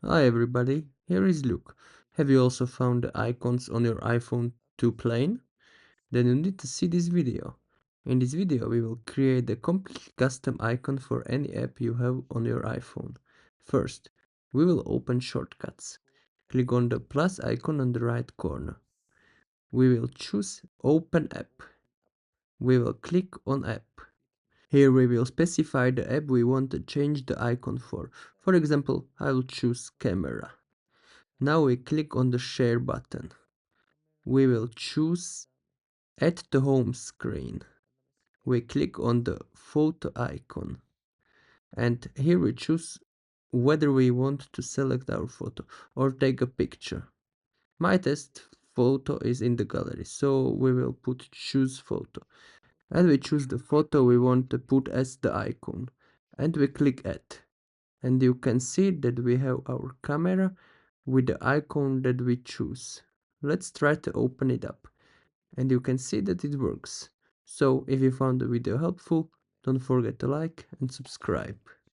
Hi everybody, here is Luke. Have you also found the icons on your iPhone too plain? Then you need to see this video. In this video we will create a complete custom icon for any app you have on your iPhone. First, we will open Shortcuts. Click on the plus icon on the right corner. We will choose Open App. We will click on App. Here we will specify the app we want to change the icon for. For example, I will choose Camera. Now we click on the share button. We will choose at the home screen. We click on the photo icon and here we choose whether we want to select our photo or take a picture. My test photo is in the gallery, so we will put choose photo and we choose the photo we want to put as the icon and we click add. And you can see that we have our camera with the icon that we choose. Let's try to open it up and you can see that it works. So if you found the video helpful, don't forget to like and subscribe.